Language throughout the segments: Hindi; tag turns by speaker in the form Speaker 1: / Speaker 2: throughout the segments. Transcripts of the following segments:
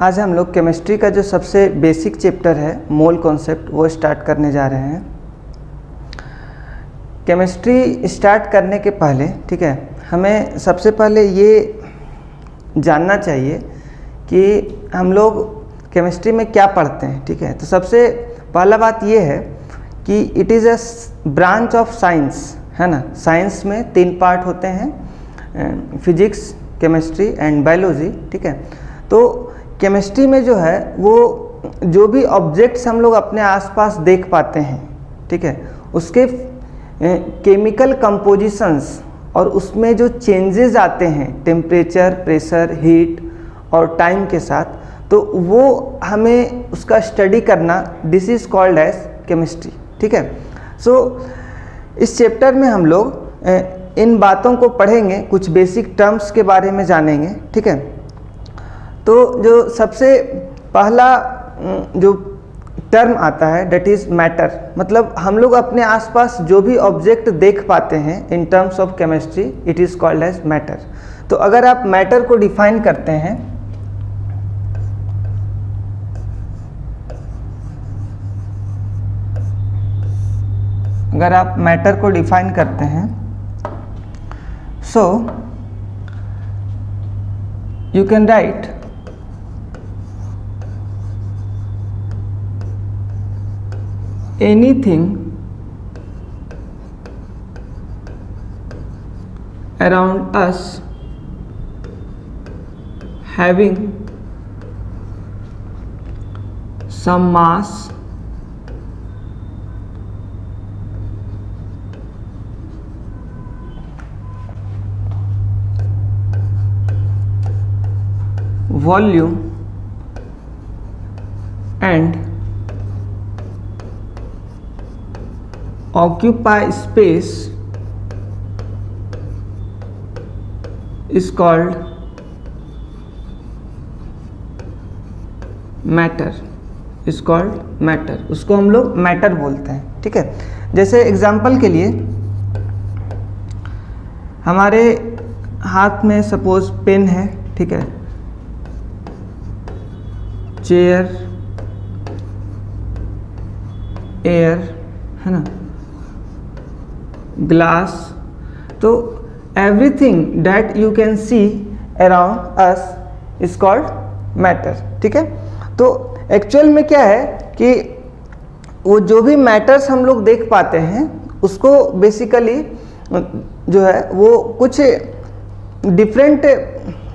Speaker 1: आज हम लोग केमिस्ट्री का जो सबसे बेसिक चैप्टर है मोल कॉन्सेप्ट वो स्टार्ट करने जा रहे हैं। केमिस्ट्री स्टार्ट करने के पहले ठीक है, हमें सबसे पहले ये जानना चाहिए कि हम लोग केमिस्ट्री में क्या पढ़ते हैं। ठीक है, तो सबसे पहला बात ये है कि it is a branch of science, है ना। साइंस में 3 पार्ट होते हैं, फिजिक्स, केमिस्ट्री एंड बायोलॉजी। ठीक है, तो केमिस्ट्री में जो है वो जो भी ऑब्जेक्ट्स हम लोग अपने आसपास देख पाते हैं, ठीक है, उसके केमिकल कंपोजिशंस और उसमें जो चेंजेस आते हैं टेम्परेचर, प्रेशर, हीट और टाइम के साथ, तो वो हमें उसका स्टडी करना, this is called as chemistry. ठीक है, सो इस चैप्टर में हम लोग इन बातों को पढ़ेंगे, कुछ बेसिक टर्म्स के बारे में जानेंगे। ठीक है, तो जो सबसे पहला जो टर्म आता है डेट इज़ मैटर, मतलब हम लोग अपने आसपास जो भी ऑब्जेक्ट देख पाते हैं in terms of chemistry it is called as matter. तो अगर आप मैटर को डिफाइन करते हैं, अगर आप मैटर को डिफाइन करते हैं, सो you can right anything around us having some mass, volume and occupy space is called matter, is called matter। उसको हम लोग मैटर बोलते हैं। ठीक है, जैसे एग्जांपल के लिए हमारे हाथ में सपोज पेन है, ठीक है, चेयर, एयर, है ना, ग्लास, तो everything that you can see around us is called matter. ठीक है, तो एक्चुअल में क्या है कि वो जो भी मैटर्स हम लोग देख पाते हैं उसको बेसिकली जो है वो कुछ डिफरेंट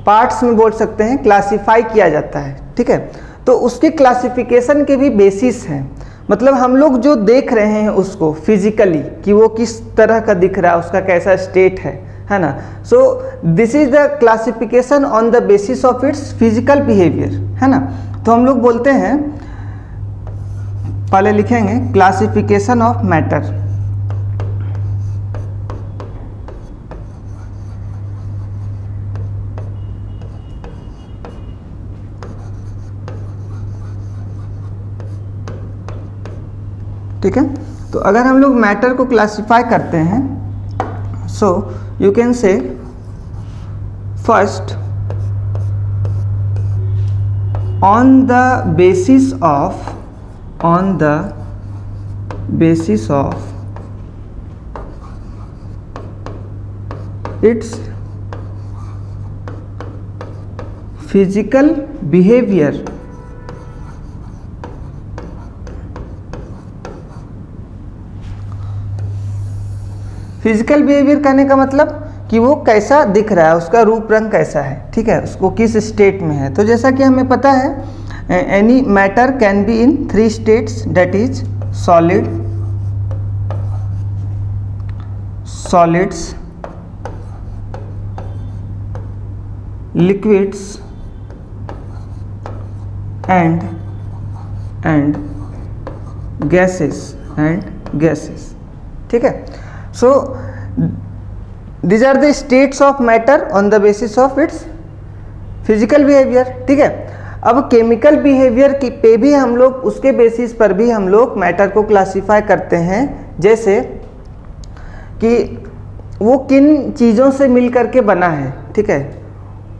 Speaker 1: पार्ट्स में बोल सकते हैं क्लासिफाई किया जाता है। ठीक है, तो उसके क्लासिफिकेशन के भी बेसिस हैं, मतलब हम लोग जो देख रहे हैं उसको फिजिकली कि वो किस तरह का दिख रहा है, उसका कैसा स्टेट है ना। सो this is the classification on the basis of its physical behaviour, है ना। तो हम लोग बोलते हैं, पहले लिखेंगे क्लासिफिकेशन ऑफ मैटर। ठीक है, तो अगर हम लोग मैटर को क्लासिफाई करते हैं, सो you can say first on the basis of its physical behaviour, physical behaviour कहने का मतलब कि वो कैसा दिख रहा है, उसका रूप रंग कैसा है, ठीक है, उसको किस स्टेट में है। तो जैसा कि हमें पता है any matter can be in 3 states, that is solid, solids, liquids and gases. ठीक है, so these are the states of matter on the basis of its physical behavior। ठीक है, अब केमिकल बिहेवियर की पे भी हम लोग, उसके बेसिस पर भी हम लोग मैटर को क्लासिफाई करते हैं, जैसे कि वो किन चीज़ों से मिल करके बना है। ठीक है,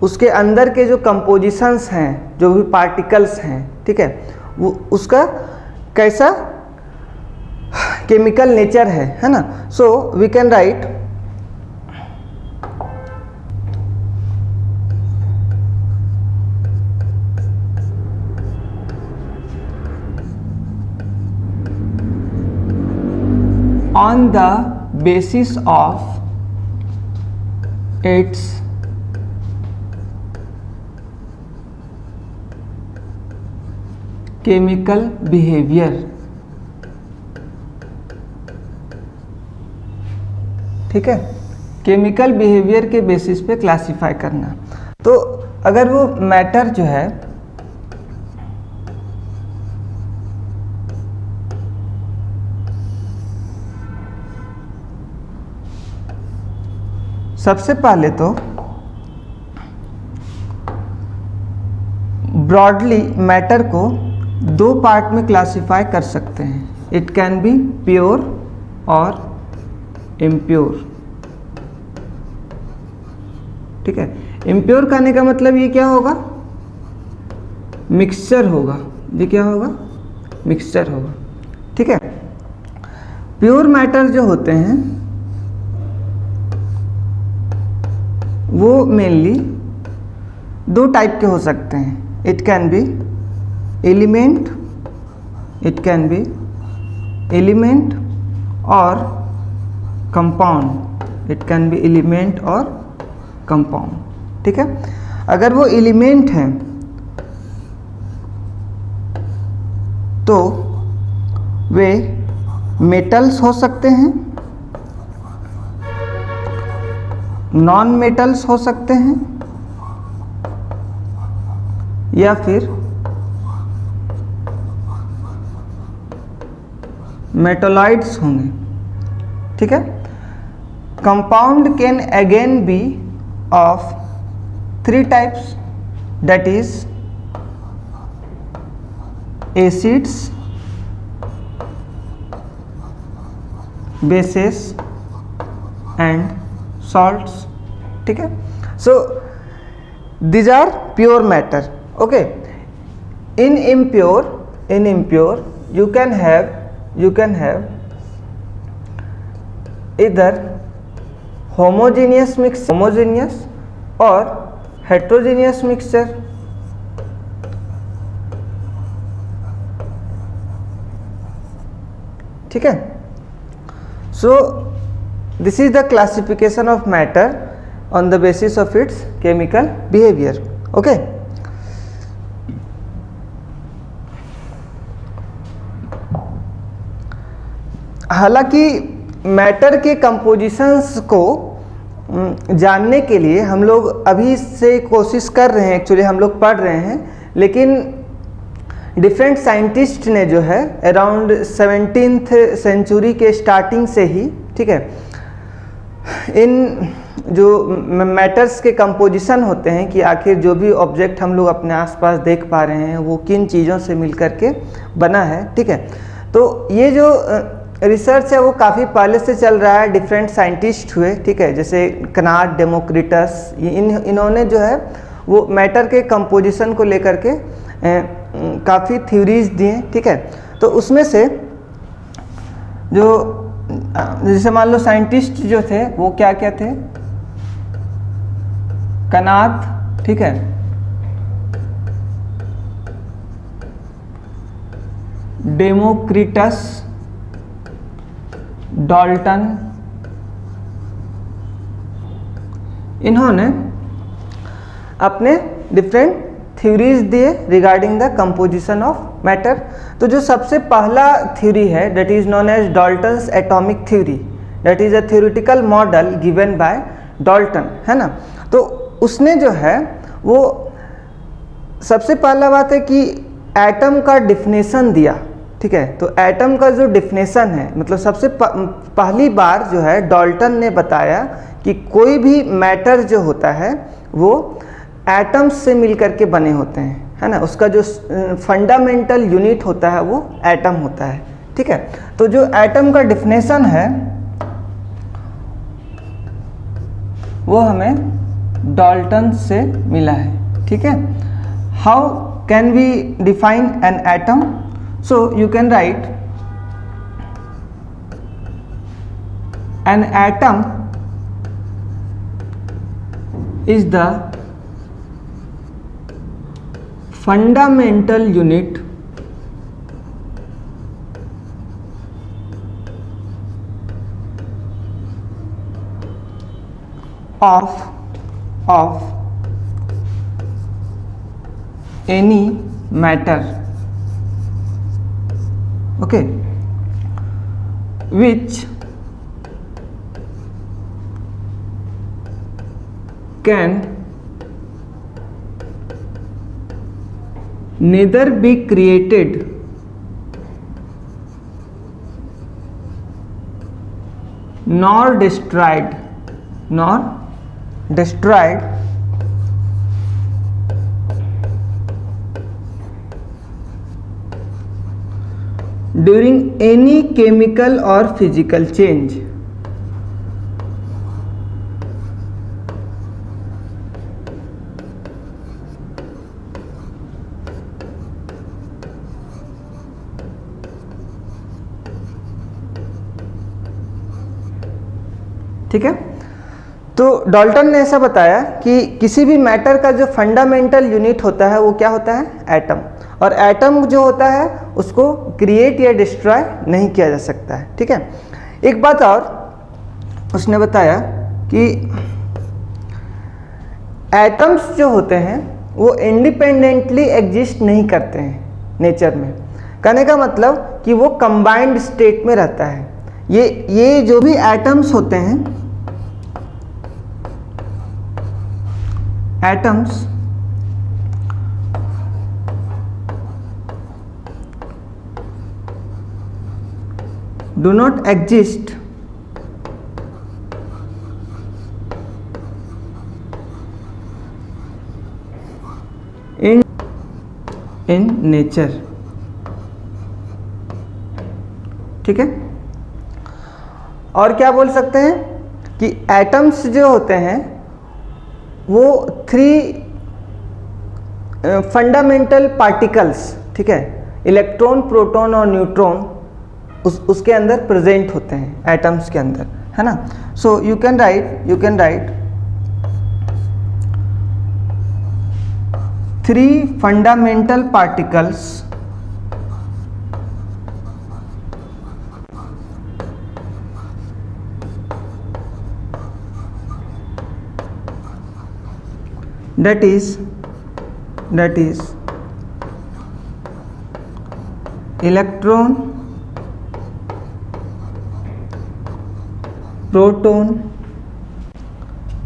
Speaker 1: उसके अंदर के जो कंपोजिशंस हैं, जो भी पार्टिकल्स हैं, ठीक है, वो उसका कैसा केमिकल नेचर है ना। So we can write on the basis of its chemical behavior, ठीक है, केमिकल बिहेवियर के बेसिस पे क्लासिफाई करना। तो अगर वो मैटर जो है सबसे पहले तो ब्रॉडली मैटर को दो पार्ट में क्लासिफाई कर सकते हैं। इट कैन बी प्योर और इम्प्योर, ठीक है। इम्प्योर कहने का मतलब ये क्या होगा, मिक्सचर होगा। ये क्या होगा, मिक्सचर होगा, ठीक है। प्योर मैटर जो होते हैं वो मेनली दो टाइप के हो सकते हैं। It can be element, it can be element और compound, it can be element और कंपाउंड, ठीक है। अगर वो एलिमेंट हैं तो वे मेटल्स हो सकते हैं, नॉन मेटल्स हो सकते हैं, या फिर मेटोलाइट्स होंगे, ठीक है। Compound can again be of three types, that is acids, bases and salts, ठीक है। सो these are pure matter, okay. in impure you can have either homogeneous or heterogeneous mixture, ठीक है। so this is the classification of matter on the basis of its chemical behavior, okay. हालांकि मैटर के कंपोजिशंस को जानने के लिए हम लोग अभी से कोशिश कर रहे हैं, एक्चुअली हम लोग पढ़ रहे हैं, लेकिन डिफरेंट साइंटिस्ट ने जो है अराउंड 17th सेंचुरी के स्टार्टिंग से ही, ठीक है, इन जो मैटर्स के कंपोजिशन होते हैं कि आखिर जो भी ऑब्जेक्ट हम लोग अपने आसपास देख पा रहे हैं वो किन चीज़ों से मिलकर के बना है, ठीक है। तो ये जो रिसर्च है वो काफ़ी पहले से चल रहा है, डिफरेंट साइंटिस्ट हुए, ठीक है, जैसे कनाड, डेमोक्रिटस, इन्होंने जो है वो मैटर के कंपोजिशन को लेकर के काफ़ी थ्योरीज दिए, ठीक है। तो उसमें से जो जैसे मान लो साइंटिस्ट जो थे वो क्या क्या थे, कनाद, ठीक है, डेमोक्रिटस, डाल्टन, इन्होंने अपने डिफरेंट थ्योरीज दिए regarding the composition of matter. तो जो सबसे पहला थ्योरी है that is known as Dalton's atomic theory, that is a theoretical model given by Dalton, है ना। तो उसने जो है वो सबसे पहला बात है कि एटम का डिफिनेशन दिया, ठीक है। तो एटम का जो डिफिनेशन है, मतलब सबसे पहली बार जो है डाल्टन ने बताया कि कोई भी मैटर जो होता है वो एटम्स से मिलकर के बने होते हैं, है ना। उसका जो फंडामेंटल यूनिट होता है वो एटम होता है, ठीक है। तो जो एटम का डिफिनेशन है वो हमें डाल्टन से मिला है, ठीक है। How can we define an atom? So you can write an atom is the fundamental unit of any matter, okay, which can neither be created nor destroyed during any chemical or physical change. ठीक है, तो डाल्टन ने ऐसा बताया कि किसी भी मैटर का जो फंडामेंटल यूनिट होता है वो क्या होता है? एटम। और एटम जो होता है उसको क्रिएट या डिस्ट्रॉय नहीं किया जा सकता है, ठीक है। एक बात और उसने बताया कि एटम्स जो होते हैं वो इंडिपेंडेंटली एग्जिस्ट नहीं करते हैं नेचर में। कहने का मतलब कि वो कंबाइंड स्टेट में रहता है। ये जो भी एटम्स होते हैं, atoms do not exist in nature, ठीक है। और क्या बोल सकते हैं कि एटम्स जो होते हैं वो 3 फंडामेंटल पार्टिकल्स, ठीक है, इलेक्ट्रॉन, प्रोटॉन और न्यूट्रॉन उसके अंदर प्रेजेंट होते हैं एटम्स के अंदर, है ना। सो you can right 3 fundamental particles that is electron, proton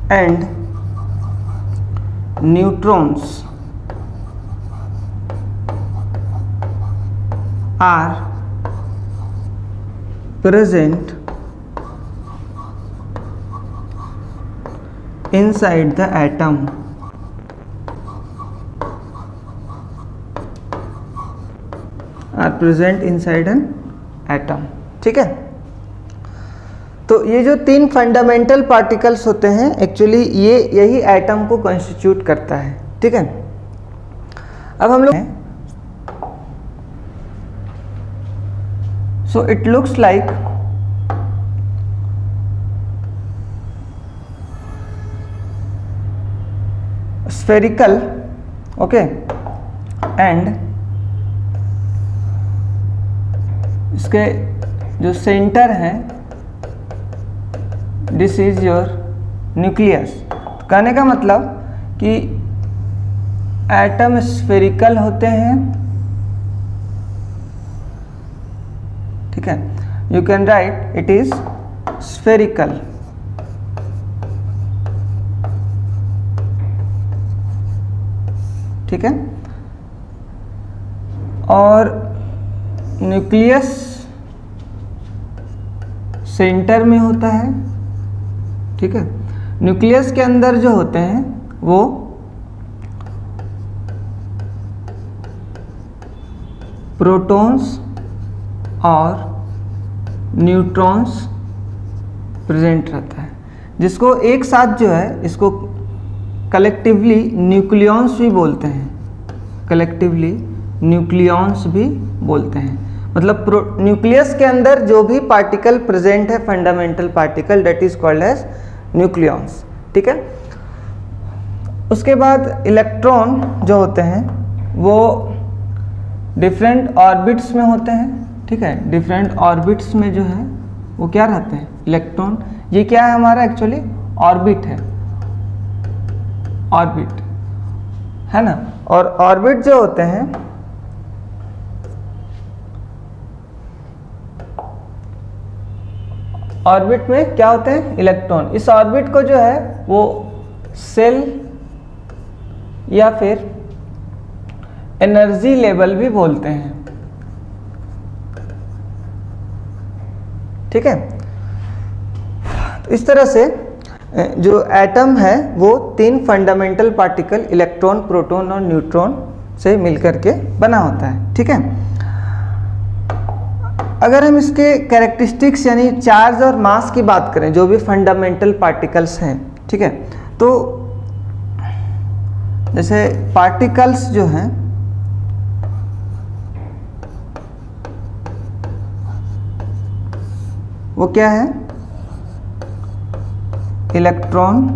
Speaker 1: and neutrons are present inside the atom. Are present inside an atom, ठीक है। तो ये जो 3 फंडामेंटल पार्टिकल्स होते हैं एक्चुअली यही एटम को कॉन्स्टिट्यूट करता है, ठीक है। अब हम लोग so it looks like spherical, okay, and इसके जो सेंटर है दिस इज योर न्यूक्लियस। तो कहने का मतलब कि एटम स्फेरिकल होते हैं, ठीक है। You can right it is spherical, ठीक है। और न्यूक्लियस सेंटर में होता है, ठीक है। न्यूक्लियस के अंदर जो होते हैं वो प्रोटॉन्स और न्यूट्रॉन्स प्रेजेंट रहता है, जिसको एक साथ जो है इसको कलेक्टिवली न्यूक्लियॉन्स भी बोलते हैं, कलेक्टिवली न्यूक्लियॉन्स भी बोलते हैं। मतलब न्यूक्लियस के अंदर जो भी पार्टिकल प्रेजेंट है, fundamental particle, that is called as nucleons. ठीक है। उसके बाद इलेक्ट्रॉन जो होते हैं वो डिफरेंट ऑर्बिट्स में होते हैं। ठीक है, डिफरेंट ऑर्बिट्स में जो है वो क्या रहते हैं, इलेक्ट्रॉन। ये क्या है हमारा, एक्चुअली ऑर्बिट है, ऑर्बिट है ना। और ऑर्बिट जो होते हैं ऑर्बिट में क्या होते हैं, इलेक्ट्रॉन। इस ऑर्बिट को जो है वो सेल या फिर एनर्जी लेवल भी बोलते हैं। ठीक है। तो इस तरह से जो एटम है वो 3 फंडामेंटल पार्टिकल इलेक्ट्रॉन, प्रोटॉन और न्यूट्रॉन से मिलकर के बना होता है। ठीक है। अगर हम इसके कैरेक्टरिस्टिक्स यानी चार्ज और मास की बात करें, जो भी फंडामेंटल पार्टिकल्स हैं, ठीक है, तो जैसे पार्टिकल्स जो हैं वो क्या है, इलेक्ट्रॉन,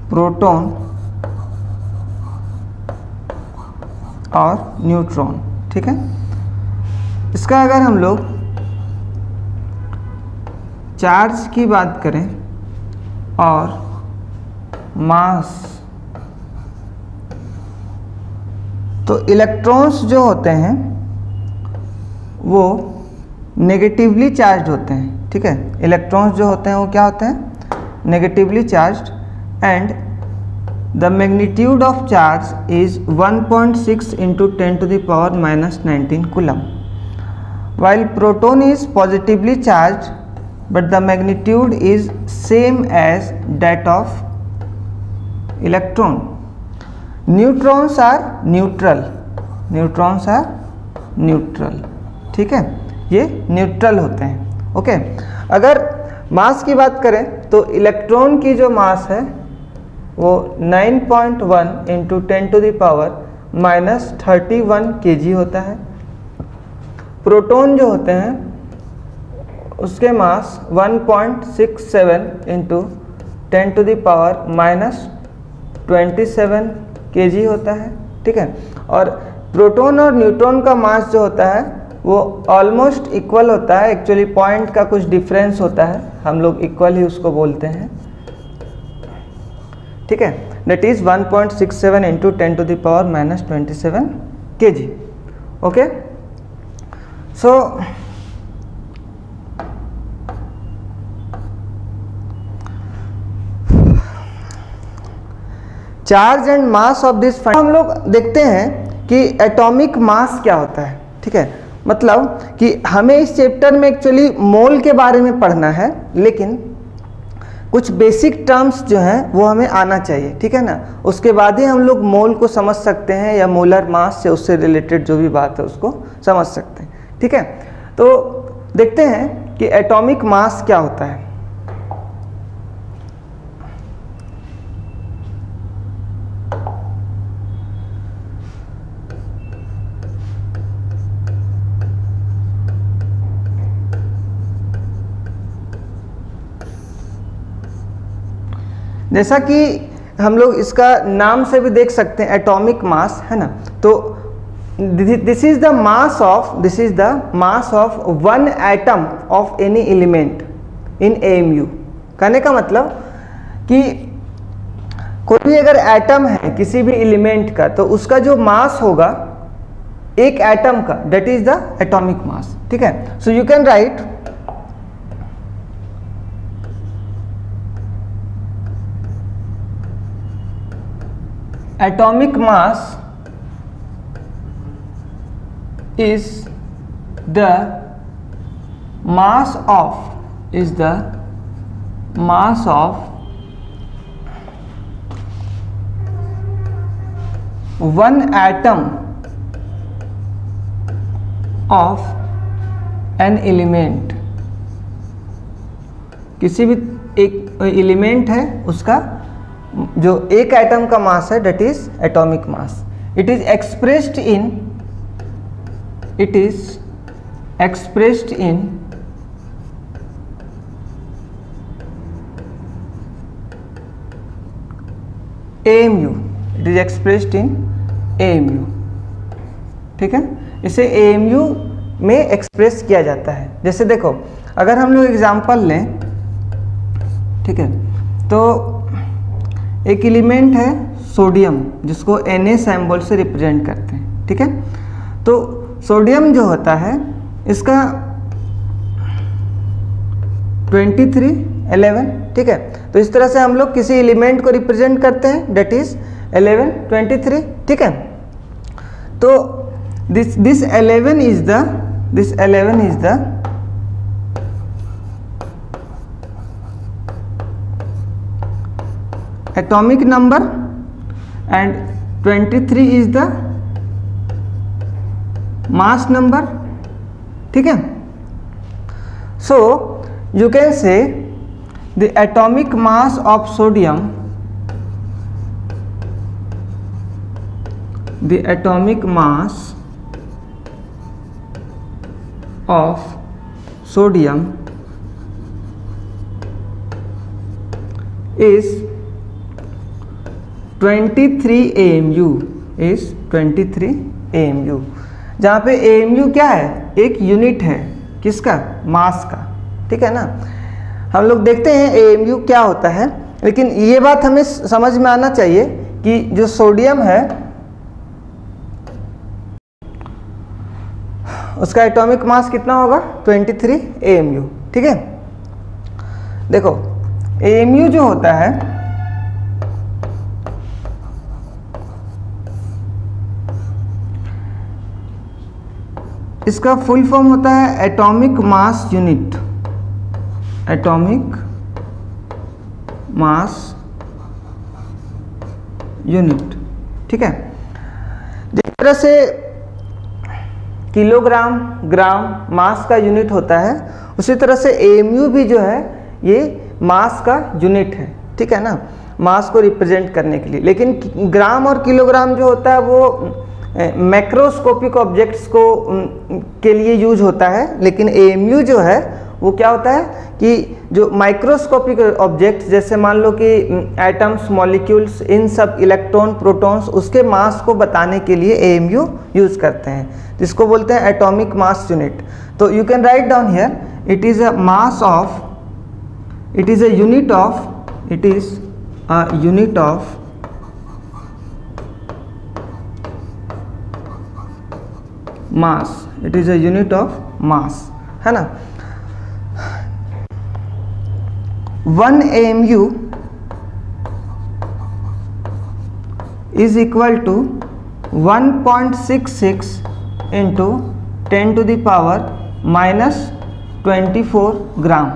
Speaker 1: प्रोटॉन और न्यूट्रॉन। ठीक है। इसका अगर हम लोग चार्ज की बात करें और मास, तो इलेक्ट्रॉन्स जो होते हैं वो नेगेटिवली चार्ज होते हैं। ठीक है, इलेक्ट्रॉन्स जो होते हैं वो क्या होते हैं, negatively charged, and the magnitude of charge is 1.6 into 10 to the power -19 coulomb, while proton is positively charged but the magnitude is same as that of electron. Neutrons are neutral, neutrons are neutral. ठीक है, ये न्यूट्रल होते हैं। ओके। अगर मास की बात करें तो इलेक्ट्रॉन की जो मास है वो 9.1 into 10 to the power -31 kg होता है। प्रोटॉन जो होते हैं उसके mass 1.67 into 10 to the power -27 kg होता है। ठीक है। और प्रोटॉन और न्यूट्रॉन का मास जो होता है वो ऑलमोस्ट इक्वल होता है। एक्चुअली पॉइंट का कुछ डिफरेंस होता है, हम लोग इक्वल ही उसको बोलते हैं। ठीक है, that is 1.67 into 10 to the power -27 kg। Okay. So charge and mass of this, हम लोग देखते हैं कि एटॉमिक मास क्या होता है। ठीक है, मतलब कि हमें इस चैप्टर में एक्चुअली मोल के बारे में पढ़ना है, लेकिन कुछ बेसिक टर्म्स जो हैं वो हमें आना चाहिए। ठीक है ना, उसके बाद ही हम लोग मोल को समझ सकते हैं या मोलर मास से उससे रिलेटेड जो भी बात है उसको समझ सकते हैं। ठीक है, तो देखते हैं कि एटॉमिक मास क्या होता है। जैसा कि हम लोग इसका नाम से भी देख सकते हैं, एटॉमिक मास है ना, तो this is the mass of one atom of any element in AMU। कहने का मतलब कि कोई भी अगर एटम है किसी भी एलिमेंट का, तो उसका जो मास होगा एक एटम का, that is the atomic mass. ठीक है, सो you can right atomic mass is the mass of one atom of an element। किसी भी एक एलिमेंट है उसका जो एक एटम का मास है that is atomic mass. It is expressed in AMU. It is expressed in AMU. ठीक है, इसे AMU में एक्सप्रेस किया जाता है. जैसे देखो, अगर हम लोग एग्जांपल लें, ठीक है, तो एक एलिमेंट है सोडियम जिसको Na सिंबल से रिप्रेजेंट करते हैं. ठीक है, तो सोडियम जो होता है इसका 2311. ठीक है, तो इस तरह से हम लोग किसी एलिमेंट को रिप्रेजेंट करते हैं दैट इज 1123. ठीक है, तो this 11 is the atomic number and 23 is the mass number. ठीक है, so you can say the atomic mass of sodium, the atomic mass of sodium is 23 AMU, is 23 AMU. जहाँ पे AMU क्या है, एक यूनिट है किसका, मास का. ठीक है ना, हम लोग देखते हैं AMU क्या होता है, लेकिन ये बात हमें समझ में आना चाहिए कि जो सोडियम है उसका एटॉमिक मास कितना होगा, 23 AMU. ठीक है, देखो AMU जो होता है इसका फुल फॉर्म होता है atomic mass unit. Atomic mass unit. ठीक है, जिस तरह से किलोग्राम, ग्राम मास का यूनिट होता है, उसी तरह से AMU भी जो है ये मास का यूनिट है. ठीक है ना, मास को रिप्रेजेंट करने के लिए. लेकिन ग्राम और किलोग्राम जो होता है वो मैक्रोस्कोपिक ऑब्जेक्ट्स को के लिए यूज होता है, लेकिन AMU जो है वो क्या होता है कि जो माइक्रोस्कोपिक ऑब्जेक्ट्स जैसे मान लो कि एटम्स, मॉलिक्यूल्स, इन सब इलेक्ट्रॉन, प्रोटॉन्स, उसके मास को बताने के लिए AMU यूज करते हैं, जिसको बोलते हैं एटॉमिक मास यूनिट. तो you can write down here it is a mass of, it is a unit of, it is a unit of mass. It is a unit of mass, है ना. 1 AMU is equal to 1.66 into 10 to the power -24 ग्राम.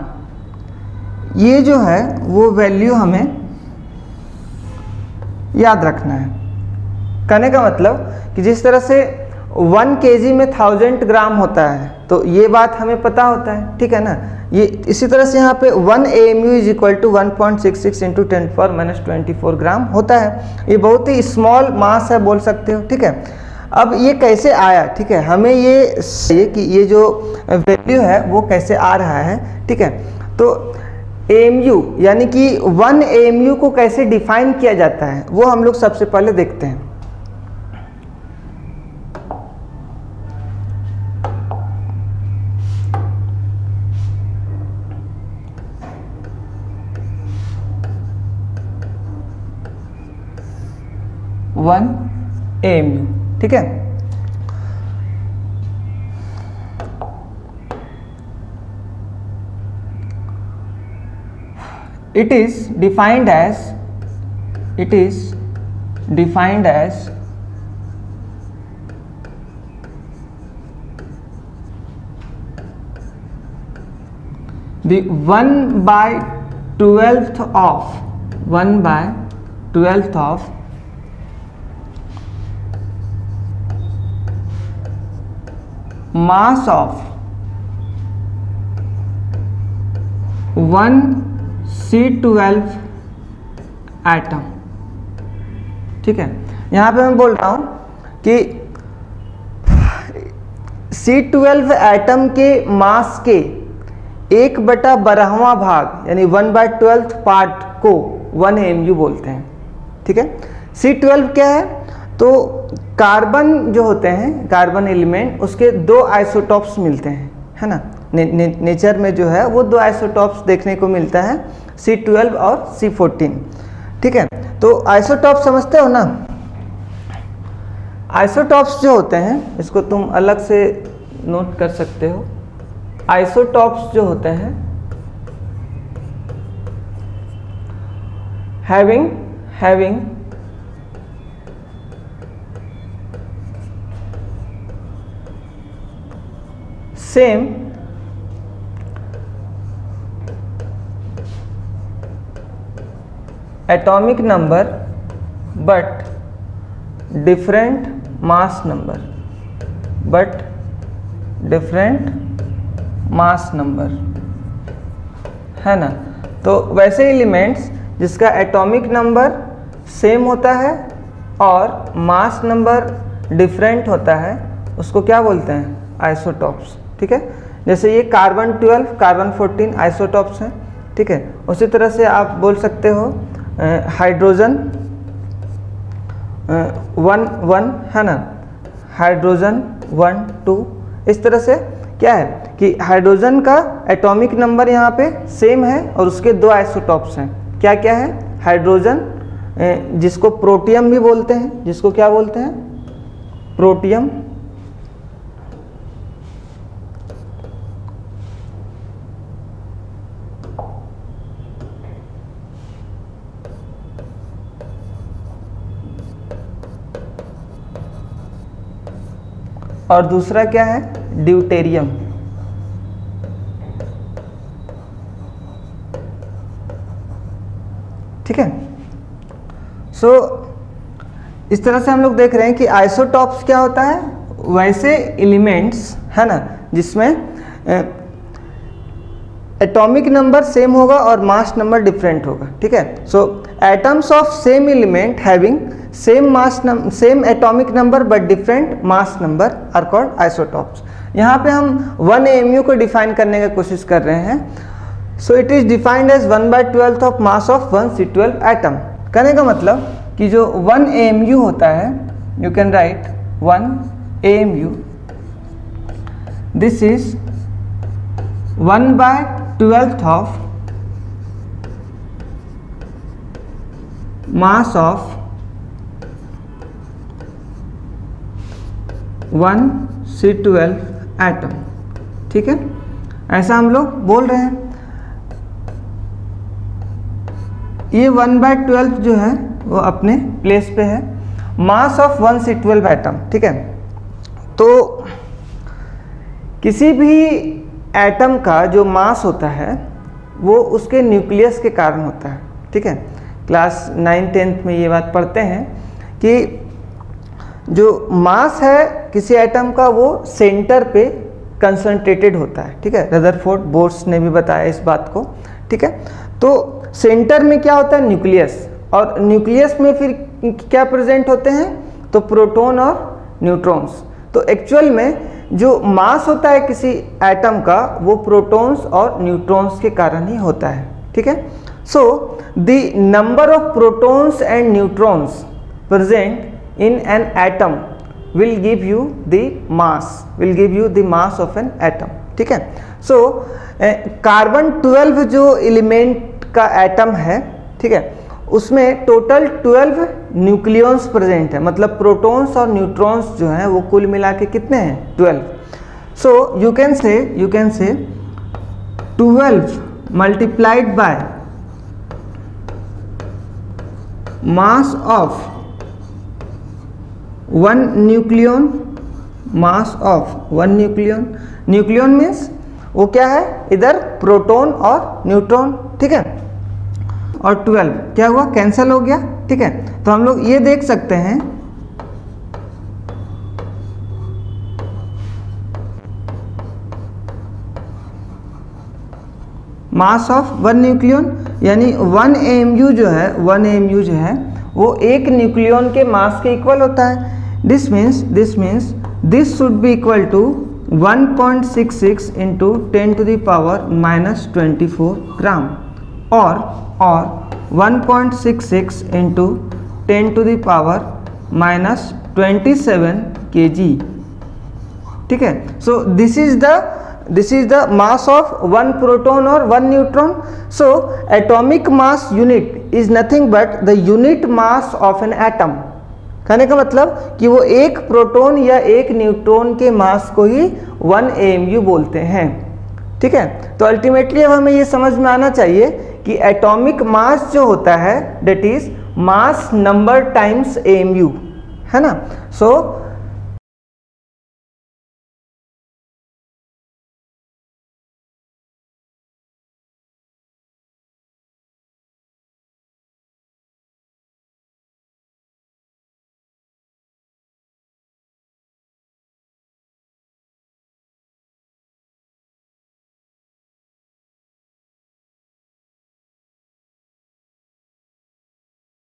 Speaker 1: ये जो है वो वैल्यू हमें याद रखना है. कहने का मतलब कि जिस तरह से 1 kg में 1000 ग्राम होता है, तो ये बात हमें पता होता है. ठीक है ना, ये इसी तरह से यहाँ पे 1 AMU is equal to 1.66 into 10⁻24 gram होता है. ये बहुत ही स्मॉल मास है बोल सकते हो. ठीक है, अब ये कैसे आया, ठीक है, हमें ये कि ये जो वैल्यू है वो कैसे आ रहा है. ठीक है, तो AMU यानी कि 1 AMU को कैसे डिफाइन किया जाता है वो हम लोग सबसे पहले देखते हैं. One AMU. ठीक है, it is defined as the 1/12th of mass of 1C12 atom. ठीक है, यहाँ पे मैं बोल रहा हूँ कि C12 एटम के मास के 1/12वां भाग यानी 1/12 पार्ट को 1 AMU बोलते हैं। ठीक है, C12 क्या है? तो कार्बन जो होते हैं, कार्बन एलिमेंट, उसके 2 आइसोटॉप्स मिलते हैं, है ना। नेचर में जो है वो 2 आइसोटॉप्स देखने को मिलता है, C12 और C14। ठीक है, तो आइसोटॉप समझते हो ना। आइसोटॉप्स जो होते हैं, इसको तुम अलग से नोट कर सकते हो। आइसोटॉप्स जो होते हैं, having same atomic number but different mass number, है ना। तो वैसे एलिमेंट्स जिसका एटॉमिक नंबर सेम होता है और मास नंबर डिफरेंट होता है, उसको क्या बोलते हैं? आइसोटॉप्स। ठीक है, जैसे ये कार्बन 12, कार्बन 14 आइसोटॉप्स हैं। ठीक है, उसी तरह से आप बोल सकते हो हाइड्रोजन 1 है ना, हाइड्रोजन 1 2। इस तरह से क्या है कि हाइड्रोजन का एटॉमिक नंबर यहाँ पे सेम है और उसके 2 आइसोटॉप्स हैं। क्या क्या है? हाइड्रोजन, जिसको प्रोटियम भी बोलते हैं, जिसको क्या बोलते हैं? प्रोटियम। और दूसरा क्या है? ड्यूटेरियम। ठीक है, सो इस तरह से हम लोग देख रहे हैं कि आइसोटॉप्स क्या होता है? वैसे एलिमेंट्स, है ना, जिसमें एटॉमिक नंबर सेम होगा और मास नंबर डिफरेंट होगा। ठीक है, so atoms of same element having same atomic number but different mass number are called isotopes. यहाँ पे हम 1 AMU को डिफाइन करने की कोशिश कर रहे हैं। So it is defined as 1/12 of mass of 1 C12 atom. कहने का मतलब कि जो 1 AMU होता है, you can write 1 AMU, this is 1/12 of mass of 1 C12 atom. ठीक है, ऐसा हम लोग बोल रहे हैं। ये 1/12 जो है वो अपने प्लेस पे है, मास ऑफ 1 C12 एटम। ठीक है, तो किसी भी एटम का जो मास होता है वो उसके न्यूक्लियस के कारण होता है। ठीक है, क्लास 9-10 में ये बात पढ़ते हैं कि जो मास है किसी एटम का वो सेंटर पे कंसंट्रेटेड होता है। ठीक है, रदरफोर्ड बोर्स ने भी बताया इस बात को। ठीक है, तो सेंटर में क्या होता है? न्यूक्लियस। और न्यूक्लियस में फिर क्या प्रेजेंट होते हैं? तो प्रोटॉन और न्यूट्रॉन्स। तो एक्चुअल में जो मास होता है किसी एटम का वो प्रोटॉन्स और न्यूट्रॉन्स के कारण ही होता है। ठीक है, so the number of protons and neutrons present in an atom will give you the mass of an atom। ठीक है, सो कार्बन 12 जो एलिमेंट का एटम है, ठीक है, उसमें टोटल 12 न्यूक्लियॉन्स प्रेजेंट है, मतलब प्रोटॉन्स और न्यूट्रॉन्स जो हैं वो कुल मिला के कितने हैं? 12। सो you can say 12 multiplied by mass of 1 nucleon, mass of 1 nucleon. Nucleon means वो क्या है? इधर प्रोटॉन और न्यूट्रॉन। ठीक है, और 12 क्या हुआ? कैंसिल हो गया। ठीक है, तो हम लोग ये देख सकते हैं मास ऑफ वन न्यूक्लियन, यानी 1 AMU जो है, 1 AMU जो है वो एक न्यूक्लियन के मास के इक्वल होता है। This means this should be equal to 1.66 into 10 to the power -24 gram और 1.66 into 10 to the power -27 kg। ठीक है, so this is the mass of 1 proton और 1 neutron. So atomic mass unit is nothing but the unit mass of an atom. कहने का मतलब कि वो एक प्रोटॉन या एक न्यूट्रॉन के मास को ही 1 AMU बोलते हैं। ठीक है, तो अल्टीमेटली अब हमें ये समझ में आना चाहिए कि एटॉमिक मास जो होता है that is mass number times AMU, है ना। सो